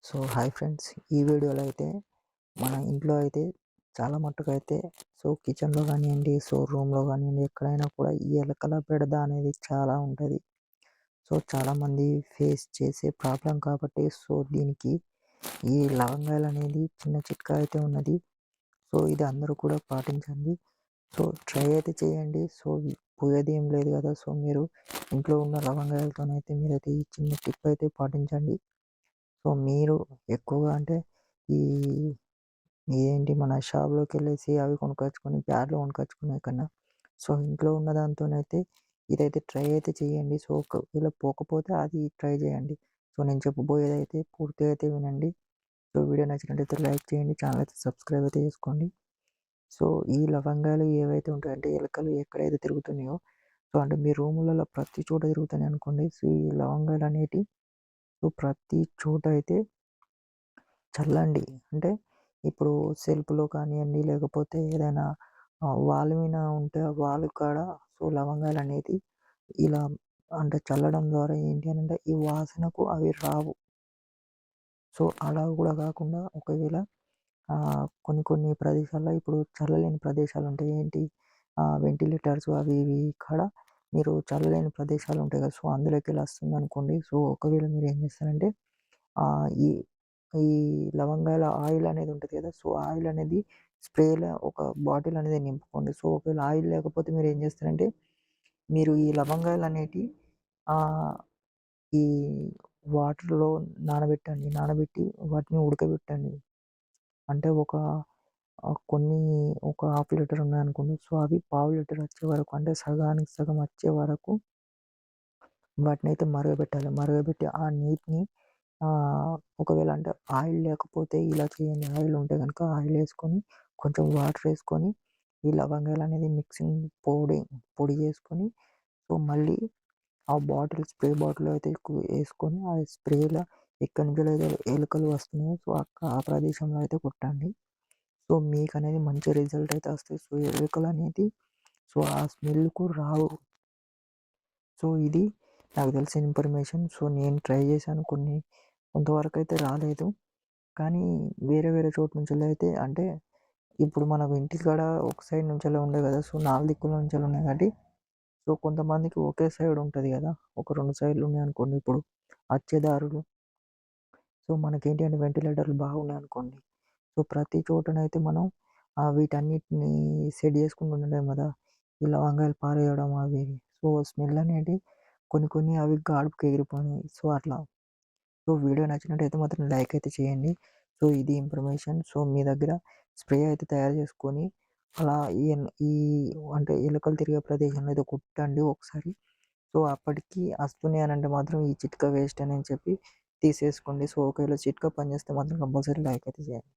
So hi friends, ఈ వీడియోలో అయితే మన ఇంట్లో అయితే చాలా మట్టుకైతే కిచెన్లో కానివ్వండి, రూమ్లో కానివ్వండి, ఎక్కడైనా కూడా ఈ ఎలకల బెడద అనేది చాలా ఉంటుంది. చాలామంది ఫేస్ చేసే ప్రాబ్లం కాబట్టి దీనికి ఈ లవంగాలు అనేది చిన్న చిట్కా అయితే ఉన్నది. ఇది అందరూ కూడా పాటించండి. ట్రై అయితే చేయండి. పోయేది ఏం లేదు కదా. మీరు ఇంట్లో ఉన్న లవంగాలతోనైతే మీరైతే ఈ చిన్న టిప్ అయితే పాటించండి. మీరు ఎక్కువగా అంటే ఈ మన షాప్‌లోకెళ్ళేసి అవి కొనుక్కొచ్చుకొని ప్యాడ్లు కొనుక్కొచ్చుకునే కన్నా ఇంట్లో ఉన్న దాంతోనైతే ఇదైతే ట్రై అయితే చేయండి. ఒకవేళ పోకపోతే అది ట్రై చేయండి. నేను చెప్పబోయేదైతే పూర్తిగా అయితే వినండి. వీడియో నచ్చినట్లయితే లైక్ చేయండి. ఛానల్ అయితే సబ్స్క్రైబ్ అయితే చేసుకోండి. సో ఈ లవంగాలు ఏవైతే ఉంటాయంటే ఎలకలు ఎక్కడైతే తిరుగుతున్నాయో అంటే మీ రూములలో ప్రతి చోట తిరుగుతున్నాయి అనుకోండి. ఈ లవంగాలు అనేటివి ప్రతి చోట అయితే చల్లండి. అంటే ఇప్పుడు సెల్ఫ్‌లో కానియండి, లేకపోతే ఏదైనా వాల్ మీద ఉంటే ఆ వాల్ కాడ లవంగాలనేది ఇలా అంటే చల్లడం ద్వారా ఏంటి అనంటే ఈ వాసనకు అవి రావు. అలా కూడా కాకుండా ఒకవేళ కొన్ని కొన్ని ప్రదేశాల్లో ఇప్పుడు చల్లలేని ప్రదేశాలుంటాయి. ఏంటి వెంటిలేటర్స్ అవి ఇవి కాడ మీరు చల్లలేని ప్రదేశాలుంటాయి కదా. అందులోకెళ్ళి వస్తుందనుకోండి. ఒకవేళ మీరేం చేస్తారంటే ఈ ఈ లవంగాల ఆయిల్ అనేది ఉంటది కదా. ఆయిల్ అనేది స్ప్రే‌లా ఒక బాటిల్ అనేది నింపుకోండి. ఒకవేళ ఆయిల్ లేకపోతే మీరేం చేస్తారంటే, మీరు ఈ లవంగాలనేటివి ఆహ్, ఈ వాటర్‌లో నానబెట్టండి. నానబెట్టి వాటిని ఉడకబెట్టండి. అంటే ఒక హాఫ్ లీటర్ ఉన్నాయనుకోండి. అవి పావు లీటర్ వచ్చే వరకు అంటే సగానికి సగం వచ్చే వరకు వాటినైతే మరగబెట్టాలి. మరగబెట్టి ఆ నీటిని ఒకవేళ అంటే ఆయిల్ లేకపోతే ఇలా చేయండి. ఆయిల్ ఉంటే గనుక ఆయిల్ ఏసుకొని, కొంచెం వాటర్ ఏసుకొని, ఈ లవంగాలనేది మిక్సింగ్ పొడి చేసుకొని, మళ్ళీ ఆ బాటిల్ స్ప్రే బాటిల్ అయితే ఏసుకొని, ఆ స్ప్రేలో ఎక్కడి నుంచెల్లైతే ఎలుకలు వస్తున్నాయో ఆ ప్రదేశంలో అయితే కొట్టండి. మీకనేది మంచి రిజల్ట్ అయితే వస్తాయి. ఎలుకలనేది ఆ స్మెల్‌కు రావు. ఇది నాకు తెలిసిన ఇన్ఫర్మేషన్. నేను ట్రై చేశాను కొంతవరకైతే రాలేదు. కానీ వేరే వేరే చోటు నుంచెల్లయితే అంటే ఇప్పుడు మనకు ఇంటికాడ ఒక సైడ్ నుంచెల్లి ఉండవు కదా. 4 దిక్కుల నుంచెల్లి ఉన్నాయి కాబట్టి కొంతమందికి ఒకే సైడ్ ఉంటది కదా. ఒక 2 సైడ్‌లు ఉన్నాయనుకోండి ఇప్పుడు వచ్చే దారులు. మనకేంటి అంటే వెంటిలేటర్లు బాగున్నాయనుకోండి. ప్రతి చోటనైతే మనం వీటన్నిటిని సెట్ చేసుకుంటూ ఉండలేం కదా. ఈ లవంగాలు పారేయడం అవి ఇవి. స్మెల్ అనేటివి కొన్ని కొన్ని అవి గాడుపుకి ఎగిరిపోయినాయి. అట్లా. వీడియో నచ్చినట్టయితే మాత్రం లైక్ అయితే చేయండి. ఇది ఇన్ఫర్మేషన్. మీ దగ్గర స్ప్రే అయితే తయారు చేసుకొని అలా ఈ అంటే ఎలుకలు తిరిగే ప్రదేశంలో అయితే కొట్టండి ఒకసారి. అప్పటికి వస్తున్నాయి అనంటే మాత్రం ఈ చిట్కా వేస్ట్ అని చెప్పి తీసేసుకోండి. ఒకవేళ చిట్కా పనిచేస్తే మాత్రం కంపల్సరీ లైక్ అయితే చేయండి.